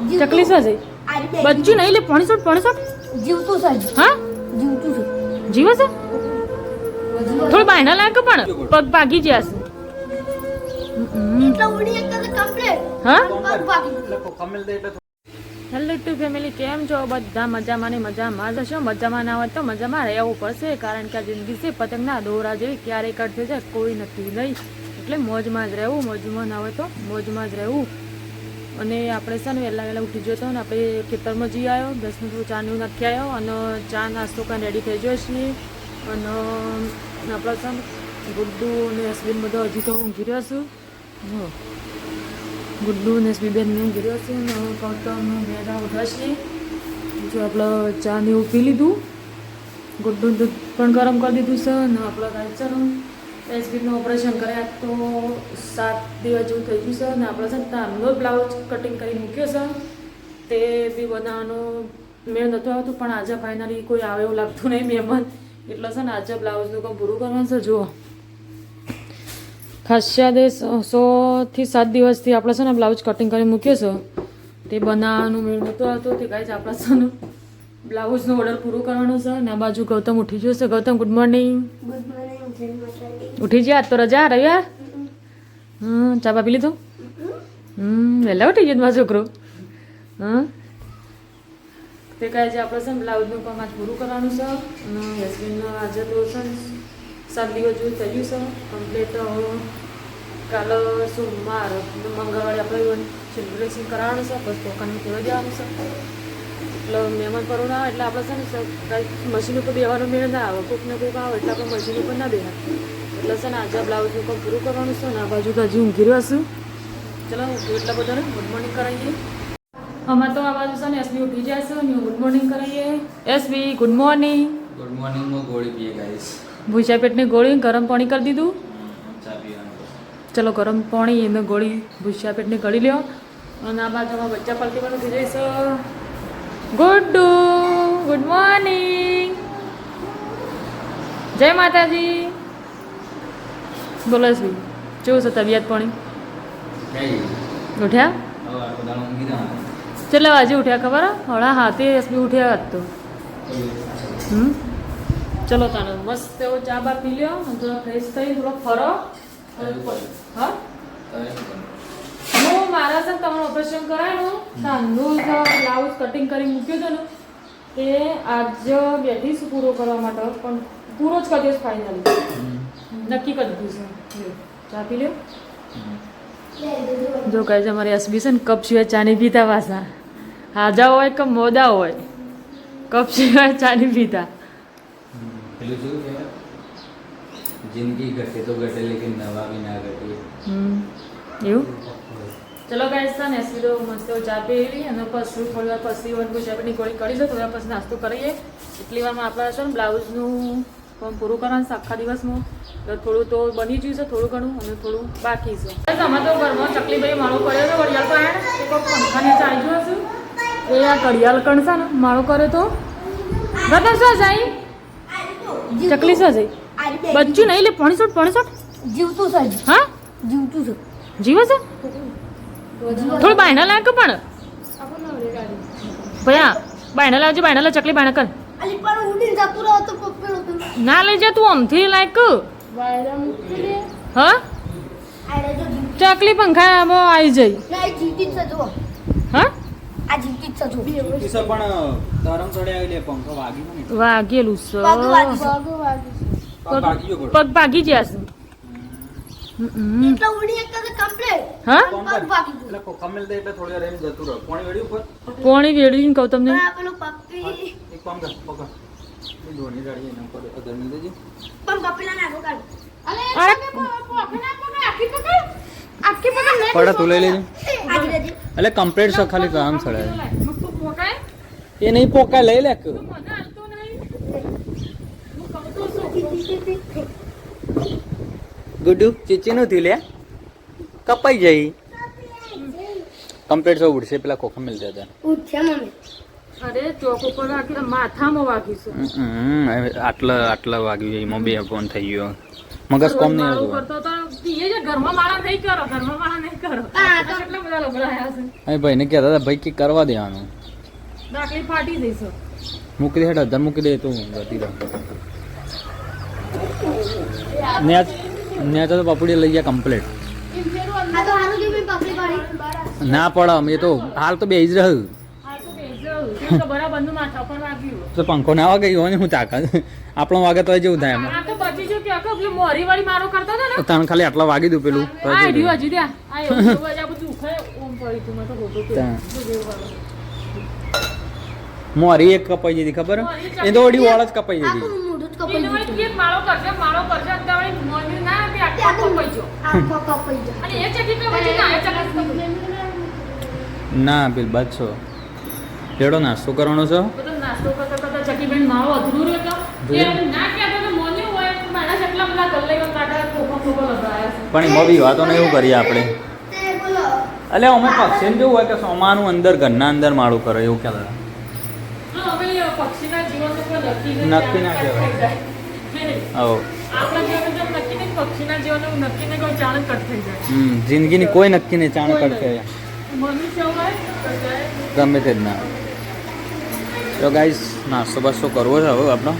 ચકલી શું છે બચ્ચું નહીં લે 65 જીવતું છે હા જીવતું છે જીવે છે થોડું બાયના લાગે પણ પગ ભાગી ગયા છે એટલા ઉડી એક કમ્પ્લીટ હા પગ ભાગી હેલો ટુ ફેમિલી કેમ છો બધા મજામાં ને મજામાં જશો મજામાં ના હોય તો મજામાં રહેવું પડશે કારણ કે આ જિંદગી છે પતંગના દોરા જેવી ક્યારેય કટ થઈ જાય કોઈ નથી નહીં એટલે મોજમાં જ રહેવું મોજમાં ના હોય તો મોજમાં જ રહેવું અને આપણે છે ને વહેલા ઉઠી ગયો હતો ને આપણે ખેતરમાં જઈ આવ્યો 10 મિનિટ ચા ને નાખી આવ્યો અને ચા નાસ્તો કાંઈ રેડી થઈ ગયો છે અને આપણે છે ને ગુડ્ડુ અને અશ્વિન બધા હજી તો ઊંઘી રહ્યો છું ગુડ્ડુ ને એસબીબેન ને ઊંઘી રહ્યો છે ને ગૌતમ બેડા ઉઠા છે જો આપણે ચા ને એવું પી લીધું ગુડ્ડુનું દૂધ પણ ગરમ કરી દીધું છે ને આપણે ગાયચરનું એસબીનું ઓપરેશન કર્યા તો 7 દિવસ જેવું થઈ ગયું છે ને આપણે છે ને તારનો બ્લાઉઝ કટિંગ કરી મૂક્યો છે તે બી બનાવવાનો મેળ નહોતો આવતું પણ આજે ફાઇનલી કોઈ આવે એવું લાગતું નહીં મહેમાન એટલે છે ને આજે બ્લાઉઝનું કામ પૂરું કરવાનું છે જુઓ ખાસ્યા દે 100 થી 7 દિવસથી આપણે છે ને બ્લાઉઝ કટિંગ કરી મૂક્યો છે તે બનાવવાનું મેળ નહોતો આવતો તે કાંઈ જ આપણે છે ને બ્લાઉઝનો ઓર્ડર પૂરું કરવાનો છે ને આ બાજુ ગૌતમ ઉઠી ગયો છે ગૌતમ ગુડ મોર્નિંગ ઉઠી ગયા તો રજા રવિવાર ચા પી લીધું વહેલા ઉઠી ગયો મારો છોકરો તે કહે છે આપણે છે ને બ્લાઉઝનું કામ આજ પૂરું કરવાનું છે અને યશવીનનું આજે તો છે ને 7 દિવસ જેવું થઈ ગયું છે કમ્પ્લીટ કાલે સોમવાર મંગળવારે આપણે સેલિબ્રેશન કરાવવાનું છે બસ દુકાનમાં કહેવા જવાનું છે એટલે મહેમાન પર ના આવે એટલે આપણે છે ને કાંઈ મશીન ઉપર બેવાનો મેળ ના આવે કોઈક ને કોઈક આવે એટલે આપણે મશીન ઉપર ના બેहा એટલે છે ને આજે બ્લાઉઝનું કામ પૂરું કરવાનું છે ને આ બાજુ તો હજી ઊંઘી રહ્યો છું ચલો એટલા બધાને ગુડ મોર્નિંગ કરાવીએ આમાં તો આ બાજુ છે ને એસબી ઉઠી જાય છે ને ગુડ મોર્નિંગ કરાવીએ એસબી ગુડ મોર્નિંગ મોર્નિંગમાં ગોળી પીએ ગાઈસ ભૂસા પેટની ગોળી ગરમ પાણી કરી દીધું ચા પીવાનું ચલો ગરમ પાણી એને ગોળી ભૂસા પેટની ગળી લ્યો અને આ બાજુમાં બચ્ચા પલટીવાનું થઈ જાય છે ગુડ્ડુ ગુડ મોર્નિંગ જય માતાજી બોલો છું કેવું છે તબિયત પાણી ઉઠ્યા ચલો આજે ઉઠ્યા ખબર હળા હાથે એસબી ઉઠ્યા જ તો ચલો તાને મસ્ત એવો ચા બા પી લ્યો અને થોડો ફ્રેશ થઈ થોડો ફરો હા હું મારા છે તમારું ઓપરેશન કરાયું તાંદું બ્લાઉઝ કટિંગ કરી મૂક્યું હતું ને તે આજે બેઠીશ પૂરો કરવા માટે પણ પૂરો જ કરી દઈશ ફાઇનલી નક્કી કરી દીધું છે ચા પી લ્યો જો કહે છે અમારી એસબી છે ને કપ સિવાય ચા નહીં પીતા પાછા હાજા હોય કે મોદા હોય કપ સિવાય ચા નહીં પીતા પેલું શું કહેવાય જિંદગી ઘટે તો ઘટે લેકિન નવા બી ના ઘટે એવું ચલો ગાઈસ ને એસબી તો મસ્ત ચા પીવી અને પછી થોડી વાર પછી વન ગુજરાતની ગોળી કરી દો થોડા પછી નાસ્તો કરીએ એટલી વારમાં આપણે છે ને બ્લાઉઝનું કામ પૂરું કરવાનું છે આખા દિવસમાં થોડું તો બની ગયું છે થોડું ઘણું અને થોડું બાકી છે અમે તો ઘરમાં ચકલીભાઈ માળો કર્યો હતો ઘડિયાળ પર કોઈ પંખા નીચે આવી ગયો છું એ આ ઘડિયાળ કણ છે ને માળો કર્યો તો બધા શું જાય ચકલી શું છે બચ્ચું નહીં લે 65 જીવતું છે હા જીવતું છે જીવે છે થોડું બાયના લાગે પણ ભયા બાયના લાવજો બાયના લા ચકલી બાયના કર અલી પણ ઉડીને જતું રહો તો પપ્પેલો તો ના લઈ જા તું આમથી લાયક વાયરા મૂકી દે હા આડે જો ચકલી પંખામાં આવી જઈ ના જીવતી જ છે જો હા આ જીવતી જ છે જો કિસ્સો પણ તરમ ચડે આવેલી પંખો વાગી ને વાગેલું છે પગ વાગી વાગી ગયો પગ ભાગી ગયા છે એટલા ઉડી એક કમ્પ્લીટ હા પગ ભાગી એટલે કોકા મેલ દે એટલે થોડી વાર એમ જતું રહે પાણી વેડી ઉપર પોણી વેડવીને કહું તમને આ પેલું પપ્પી એક કામ કર પકડ એ દોની ગાડી એના પર અદર મિલ દેજે પણ પપ્પીલા નાખો કાઢ અલે અરે આખી પકડ લે પડા તું લઈ લેજે આજી દેજે એટલે કમ્પ્લીટ છે ખાલી કામ ચડે એ નહીં પોકા લઈ લે ગુડુ ચીચી નું થી લે કપાઈ જઈ કમ્પ્લીટ સો ઉડશે પેલા કોખા મિલ જતા ઉઠ્યા મમ્મી અરે ચોક ઉપર વાગી માથામાં વાગી છે આટલા વાગ્યું એમાં બે ફોન થઈ ગયો મગજ કોમ નહીં માળો હતું કરતો તો એ જે ઘરમાં માળા નહીં કરો કેટલા બધા લોકો આયા છે અહીં ભાઈને કહેતા હતા ભાઈ કે કરવા દેવાનું દાખલી ફાટી જઈશ મૂકી દે હેઠ 1000 મૂકી દે તું ગતી રહે ને તો પપડી લઈ ગયા કમ્પ્લીટ આ તો હારું કે પાપડી પાડી ના પડે અમે તો હાલ તો બેસી જ રહ્યું બરાબર નું માથા પર વાગ્યું તો પંખો ના વાગે હોય ને હું તાકાત આપણો વાગે તો જેવું થાય આ તો બચી જો કે પેલી મોરી વાળી મારો કરતો હતો ને તને ખાલી આટલા વાગી દઉં પેલું તો આ જ રહ્યું હજી ત્યાં આ એવું આ બધું ઉખે ઓમ પડી તું તો હોતો કે મોરી એક કપાઈ જતી ખબર એ તો ઓડી વાળ જ કપાઈ જતી આખું મોઢું જ કપાઈ એનો ગયું એક માળો કરશે અંદાવાળી મોરી ના કે આખો કપાઈ ગયો આખો કપાઈ ગયો અને એ ચકી કે પછી ના એ ચકી ના બિલ બાદશો લેડો નાસ્તો કરવાનો છો બધો નાસ્તો કરતા કરતા ચકીબેન માળો અધૂરો રહ્યો તો એ ના કહેતો તો મોની હોય મારા જેટલા બધા ગલ્લે ગયો કાકા કોકો લગાયા છે પણ એમાં બી વાતો ને એવું કરીએ આપણે તે બોલો એટલે અમે પક્ષીને કેવું હોય કે સોમાનું અંદર ઘરના અંદર માળું કરે એવું કહેતા હતા હા હવે પક્ષીના જીવનનું કોઈ નક્કી ના કહેવાય. આવો આપણા જીવનનું જેમ નક્કી નહીં પક્ષીના જીવનનું નક્કી નહીં કોઈ ચાણ કટ થઈ જાય જિંદગીની કોઈ નક્કી નહીં ચાણ કરશે મનુષ્ય હોય તો જાય ગમે તે જ ના તો ગાઈસ નાસ્તો બાસ્તો કરવો છે હવે આપણો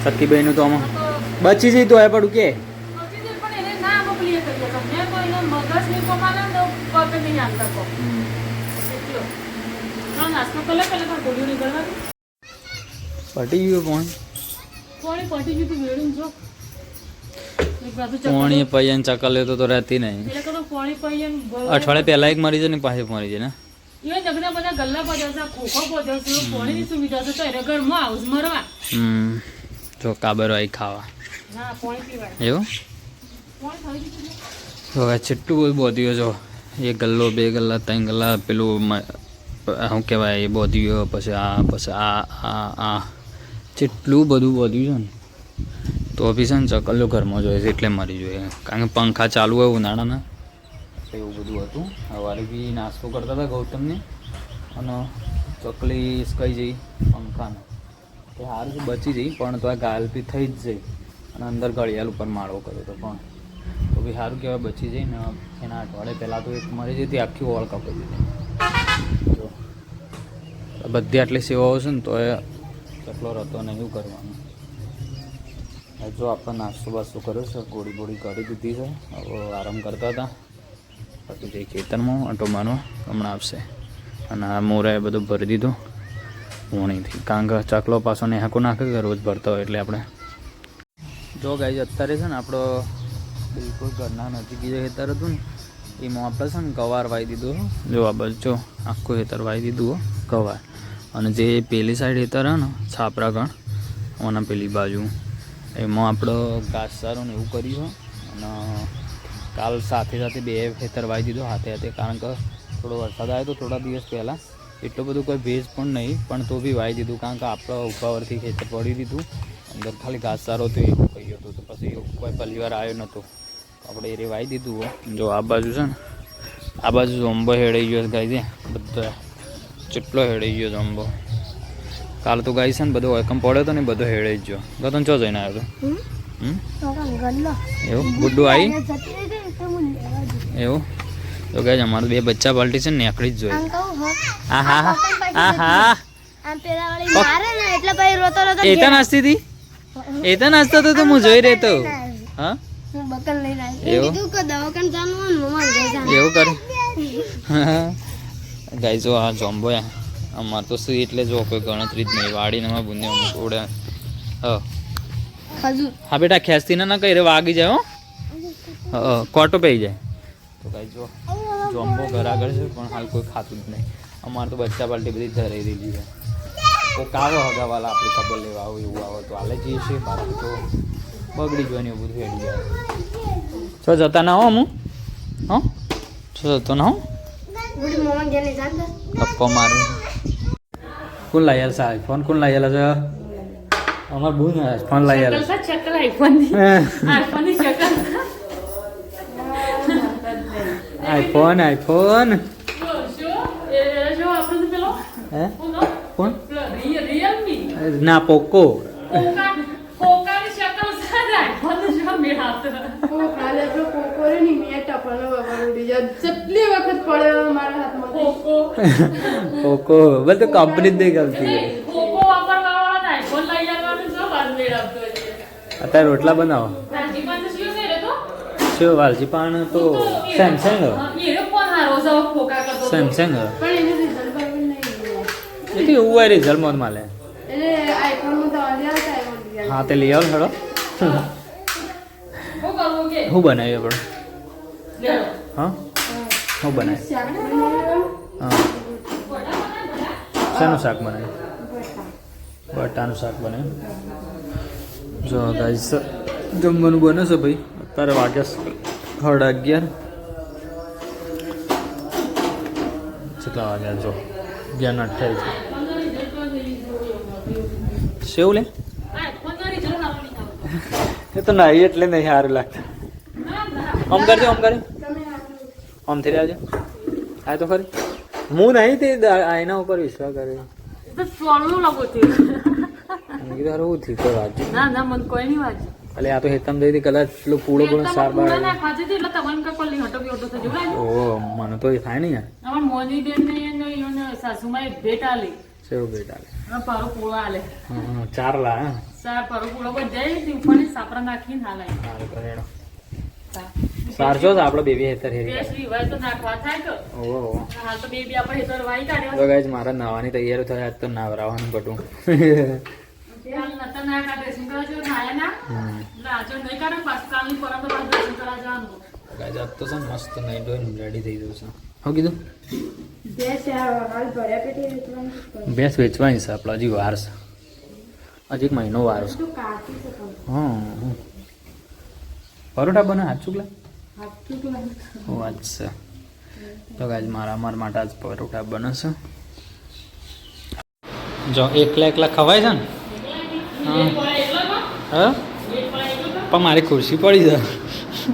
સખીભાઈનું તો આમાં બચી જઈ તો એ પડું કે પણ એને ના મોકલીએ કરીએ તમને કોઈને મગજ નહીં કમાને તો પગ નહીં આપતા કો એટલો નાસ્તો કરે પેલા પણ ગોળીઓ નહીં કરવાની પટી ગયું કોણી પટી ગયું તું વેડું જો એક બાજુ પોણી પૈયન ચકલ તો રહેતી નહીં એટલે તો પોણી પૈયન અઠવાડિયે પહેલા એક મરી જાય ને પાછી મરી જાય ને એ જગના બધા ગલ્લા પડ્યા છે ખોખો પડ્યો છે પોણીની સુવિધા છે તો એને ઘરમાં આવું મરવા જો કાબર આવી ખાવા ના પોણી પીવાય એવું પોણી થઈ ગયું તો હવે છેટલું બધું બોધ્યો છો એક ગલ્લો 2 ગલ્લા 3 ગલ્લા પેલું શું કહેવાય એ બોધ્યો પછી આ જેટલું બધું બોધ્યું છે ને તો બી છે ને ચકલ્યો ઘરમાં જોઈએ છે એટલે મરી જોઈએ કારણ કે પંખા ચાલુ હોય ઉનાળાના એવું બધું હતું સવારે બી નાસ્તો કરતા હતા ગૌતમને અને ચકલી કઈ જઈ પંખાને તે સારું છે બચી જઈ પણ તો આ ઘાયલ બી થઈ જ જઈ અને અંદર ઘડિયાળ ઉપર માળો કર્યો હતો પણ તો બી સારું કહેવાય બચી જઈ ને એના અઠવાડિયે પહેલાં તો એક મરી જતી આખી ઓળ કપાઈ દીધી તો બધી આટલી સેવાઓ છે ને તો એ કેટલો રહેતો ને એવું કરવાનું જો આપણે નાસ્તો બાસ્તો કર્યો છે ગોળી બોળી કરી દીધી છે હવે આરામ કરતા હતા પછી જઈ ખેતરમાં આંટો મારવા હમણાં આવશે અને આ મોરાએ બધું ભરી દીધું પોણીથી કારણ કે ચકલો પાછો ને હાંકો નાખે કે રોજ ભરતા હોય એટલે આપણે જો ગાઈ અત્યારે છે ને આપણો બિલકુલ ઘરના નજીક જે ખેતર હતું ને એમાં આપણે છે ને ગવાર વાવી દીધું જો આ બાજુ જો આખું ખેતર વાવી દીધું ગવાર અને જે પેલી સાઈડ ખેતર હે ને છાપરાગણ અને પેલી બાજુ એમાં આપણો ઘાસચારો ને એવું કર્યું અને કાલ સાથે સાથે 2 ખેતર વાવી દીધું હાથે કારણ કે થોડો વરસાદ આવ્યો તો થોડા દિવસ પહેલાં એટલું બધું કોઈ ભેજ પણ નહીં પણ તો બી વાવી દીધું કારણ કે આપણે ઉપાવરથી ખેતર પડી દીધું અંદર ખાલી ઘાસચારો તો એવું કહ્યું હતું તો પછી કોઈ પહેલી વાર આવ્યો નહોતો આપણે એ વાવી દીધું જો આ બાજુ છે ને આ બાજુ જોંબો હેડાઈ ગયો ગાય છે બધો જેટલો હેડાઈ ગયો જોંબો કાલ તો ગાય છે ને બધો એકમ પડ્યો હતો ને બધો હેડાઈ જ ગયો ગતન ચો જઈને આવ્યો હતો એવું ગુડ્ડું આવી એવું તો ગાય અમારું 2 બચ્ચા પાલટી છે ને નીકળી જ જોઈએ એ તો નાસ્તી હતી એ તો નાસ્તો તો હું જોઈ રહેતો હા એવું એવું કરે ગાય જો આ જોંબો અમારે તો શું એટલે જો કોઈ ગણતરી જ નહીં વાડીને બુંદે ઉડે હા બેટા ખેંચતી ના કઈ રે વાગી જાય હો કોટો પડી જાય તો ગાય જો જોંબો ઘર આગળ છે પણ હાલ કોઈ ખાતું જ નહીં અમારે તો બચ્ચા પાલટી બધી ધરાઈ દીધી છે કોઈક આવો હગાવાલા આપણી ખબર લેવા આવો એવું આવો તો હાલે જઈએ છીએ બાકી તો બગડી જોઈને એવું બધું હેડી જાય છો જતા ના હો હું હો છો જતો ના હો ગપ્પો મારું કોણ લાયેલા સાહેબ ફોન કોણ લાયેલા છે અમાર બહુ ફોન લાયેલા ચકલ આઈફોન ની ચકલ આઈફોન આઈફોન જો આપણે પેલો હે કોણ રિયલમી ના પોકો કોકાની શકલ છે આઈફોન જો મેળ આવતો. ખાલી આપણો કોકોરે ની મેં ટપણો વગર ઉડી જાય જેટલી વખત પડ્યો મારા હાથમાં કોકો કોકો બસ તો કંપની જ નહીં ગમતી કોકો વાપરવાવાળા ને આઈફોન લઈ જવાનું છે બાદ મેળ આવતો એટલે. અત્યારે રોટલા બનાવો રાજી પણ શું છે રે તો? શું વાલજી પણ તો સેમસંગ હા, એ ફોન હારો છે ફોકા કરતો. સેમસંગ પણ એનું રિઝલ્ટ બરાબર નહીં મળ્યું. એ તો એવું હોય રિઝલ્ટમાં મળે એટલે આઈફોનમાં તો આવ્યા હતા એમાં હા તે લઈ આવો થોડો શું કરવું કે? શું બનાવ્યું આપણે લેડો. હા શું બનાવ્યું શાક બનાવ્યું, હા બડા. શાનું શાક બનાવ્યું બટા. બટાનું શાક બનાવ્યું જો ગાઈસ જમવાનું બને છે ભાઈ અત્યારે વાગ્યા 11:30 કેટલા વાગ્યા જો 11:28 સેવ લે એ તો નહીં એટલે નહીં સારું લાગતું આમ કરજો આમ કરે આમ થઈ રહ્યા છે આ તો ખરી હું નહીં તે આઈના ઉપર વિશ્વાસ કરે મેં કીધું હારું ઉઠી કોઈ વાત ના ના મને કોઈ નહીં વાંચી. એટલે આ તો હેતમ દઈ કદાચ પેલો પૂળો પૂળો સાર બાર ના ખાધી હતી એટલે તમને કઈ પલ્લી હટો બી હટો થજો ભાઈ. ઓહો મને તો એ થાય નહીં યાર અમાર મોની બેન ને એને સાસુમાં એક ભેટ આલી. સેવ બેટા અને પારો પૂળો આલે. હા 4 લા હા સાર પારો પૂળો બધાય ઉપરની સાપરા નાખીને હાલાય. સારું કરેણો 400 આપણે બેબી હેતર હેરી બે સિવાય તો નાખવા થાય તો. ઓહો હાલ તો બેબી આપણે હેતર વાઈ કાઢ્યા. તો ગાઈસ મારા નાવાની તૈયારી થાય આજ તો નાવરાવાનું બટું હાલ નતા ના કાઢે ડ્રેસિંગ કરવા જો નાયા ના. એટલે આજે નહીં કાઢે પાછું કાલની પરમ તો પાછું ડ્રેસિંગ કરવા જવાનું. ગાઈસ આજ તો છે ને મસ્ત નહીં ડોઈને રેડી થઈ ગયું છે શું કીધું બે ચાર હાલ ભર્યા પેટી વેચવાનું ભેંસ વેચવાની છે આપણે હજી વાર છે હજી 1 મહિનો વાર છે તો કાચી છે પણ હા પરોઠા બને હાથ ચૂકલા હાથથી તો નહીં. વાત છે તો ગાઈસ અમારા માટે આજ પરોઠા બને છે જો એકલા ખવાય છે ને એક વાળા એકલામાં? હા એક વાળા એકલામાં? પણ મારી ખુરશી પડી છે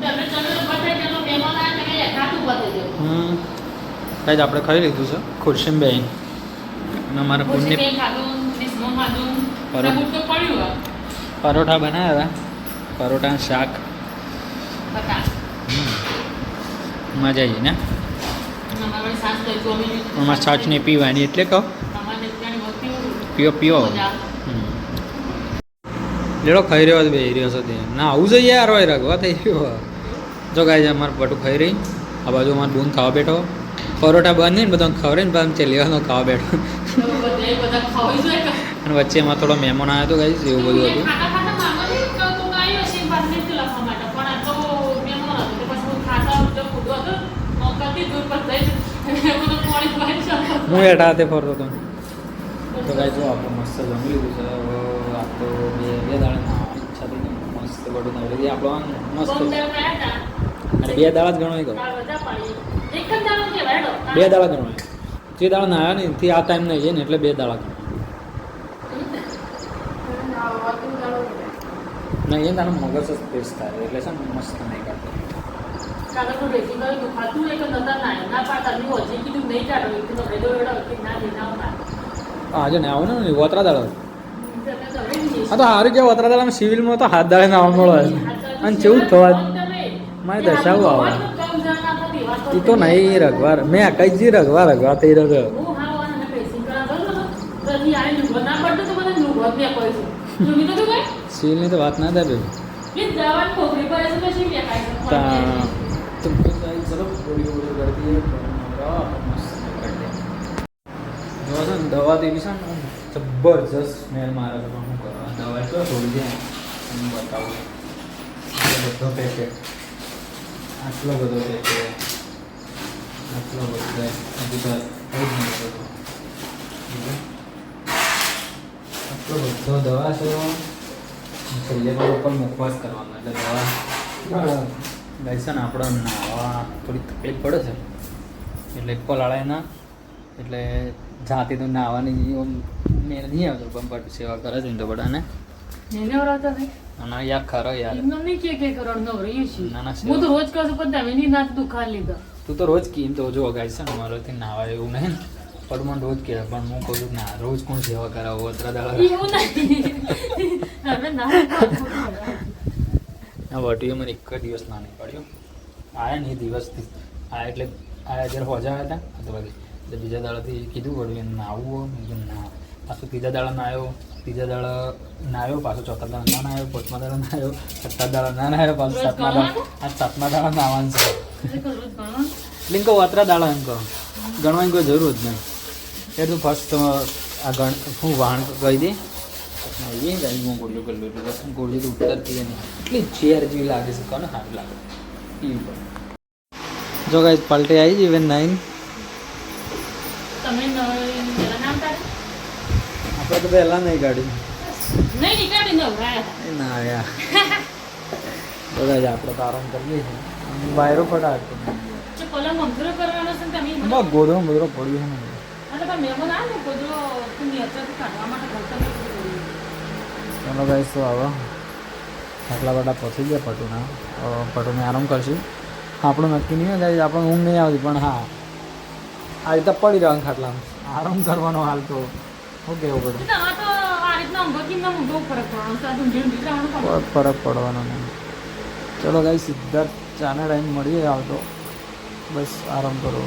તમે બતાવી દેલો, મહેમાન આવ્યા છે કે ખાતું બતાવી દેલો. કાંઈ આપણે ખાઈ લીધું છે ખુરશીમાં બેન અને અમારા ખુરશી પુણ્ય બેન ખાધું, ડીશમાં ખાધું. બરાબર. અને બુટ તો પડ્યું હોય. પરોઠા બનાવ્યા હતા પરોઠા શાક બતા. મજા આવી ને અમારે વળી સાસ દઈ ચોમી. અમારે છાછને પીવાની એટલે કહો અમારે ત્યાંની વસ્તી પીઓ પીઓ મજા. લેડો ખાઈ રહ્યો બે રહ્યો છે તે ના આવું જોઈએ યાર હોય રગવા થઈ ગયો જો ગાય અમારે બટું ખાઈ રહી આ બાજુ અમારે બૂન ખાવા બેઠો પરોઠા બંધ ને બધા ખવરે ને પાછું લેવાનો ખાવા બેઠો તો બધાય બધા ખાવી જોઈએ કે. અને વચ્ચે એમાં થોડો મહેમાન આવ્યો હતો ગાઈસ એવું બધું હતું ખાટા ખાટા માગવાની તો તું આવ્યો છે પાછળ થી લખવા માટે પણ આ તો મહેમાન હતો તો પછી હું ખાતા જો ફૂડો હતો મોકલતી દૂર પર જઈ બધું પાણી પાણી ચાલો. હું એઠા હાથે ફરતો હતો તો ગાઈસ જો આપણે મસ્ત જમી લીધું છે હવે આ તો બે દાડા નાવાની ઈચ્છા થઈ ગઈ મસ્ત બધું નવરી આપણો આમ મસ્ત બોમ્બે ગયા હતા. અને 2 દાડા જ ગણવાય કહો કાલ રજા પાડી. એક જ દાડો કહેવાય હેડો. 2 દાડા ગણવાય જે દાડા નાયા ને એથી આ ટાઈમ નહીં જાય ને એટલે 2 દાડા ગણવાય નાવાનું ગાળો નહીં એ તારું મગજ જ ફ્રેશ થાય એટલે છે ને મસ્ત નહીં કાઢતો કાલે તો ડ્રેસિંગ કરી દુખાતું હોય કે નતા ના ના પાડતા ની હોજી કીધું નહીં કાઢો એટલે તો ભેડો વેડો કે ના દેના ના. આજે ને આવું ને વતરા દાડા એટલે તો હવે નહીં. હા તો સારું કે વતરા દાડામાં સિવિલમાં તો હાથ દાડે નાવા મળે અને કેવું થવા મારે દશાવું આવે એ તો નહીં રગવાર મેં આ કઈ જી રગવા થઈ રહ્યો સિવિલની તો વાત ના થાય દવા તો એવી છે ને જબરજસ્ત સ્મેલ મારે છે પણ શું કરવા દવા એટલો થોડી જાય હું બતાવું બધો પેકેટ આટલો બધો પેકેટ આટલો બધો હજુ તો આટલો બધો દવા છે છેલ્લે પર ઉપર મૂકવા જ કરવાનો એટલે દવા ગાઈસ છે ને આપણે નાવા થોડી તકલીફ પડે છે એટલે પલાળાય ના એટલે જાતે તો નાવાની મેળ નહીં આવતો પણ બટ સેવા કરે છે ને તો બધાને અને યાર ખરો યાર ના ના હું તો રોજ કહું છું પણ તમે ની નાત દુખાન લીધા તું તો રોજ કીમ તો જો ગાઈસ છે ને મારાથી નાવાય એવું નહીં ને પણ મને રોજ કહે પણ હું કહું છું ના રોજ કોણ સેવા કરાવો અત્રા દાડા એવું નહીં હવે ના આ વટીએ મને એક જ દિવસ ના નહીં પડ્યો. આયા ને એ દિવસથી આયા એટલે આયા જ્યારે હોજા આવ્યા હતા તો વાગે એટલે બીજા દાડાથી કીધું વળ્યું એને નાહવું મેં કીધું ના. પાછું ત્રીજા દાડા નાહ્યો, ત્રીજા દાડા નાહ્યો, પાછો ચોથા દાડા ના નાહ્યો, પાંચમા દાડા નાહ્યો, છઠ્ઠા દાડા ના નાહ્યો, પાછું સાતમા દાડા આ સાતમા દાડા નાહવાનું છે. એટલે એમ કહો વાતરા દાડા એમ કહો ગણવાની કોઈ જરૂર જ નહીં. એ તું ફર્સ્ટ આ હું વાહણ કહી દે એ ગાડી હું ગોળીઓ કરી લઉં એટલે ગોળીઓ તો ઉતરતી નહીં એટલી ઝેર જેવી લાગે છે કોને સારું લાગે પીવી પડે. જો ગાઈસ પલટે આવી જ ઇવન 9 તમે નામતા આપણે તો પહેલાં નહીં ગાડી નહીં નીકળી ને ઉભરાયા એ ના આવ્યા. તો ગાઈસ આપણે તો આરામ કરીએ છીએ વાયરો ફટાડતો છે પલંગ મંગરો કરવાનો છે ને તમે બસ ગોધરો પડ્યો છે ને. એટલે પણ મહેમાન આવે ને ગોદરો નેચરથી કાઢવા માટે ઘરતા ચાલો ગાઈસ તો હવે આટલા બધા પહોંચી ગયા પટુના પટુને આરામ કરશું. આપણું નક્કી નહીં હોય ગાઈસ આપણને ઊંઘ નહીં આવતી પણ હા આ રીતે પડી રહેવાનું ખાટલામાં આરામ કરવાનો હાલ તો શું કહેવું પડે તમારે તો આ રીતના ઊંઘો કેમ ના ઊંઘો ફરક પડવાનો છે આ ઊંઘી જવાનું કોઈ ફરક પડવાનો નહીં. ચલો ગાઈસ સીધા ચાના ટાઈમ મળીએ આવતો બસ આરામ કરો.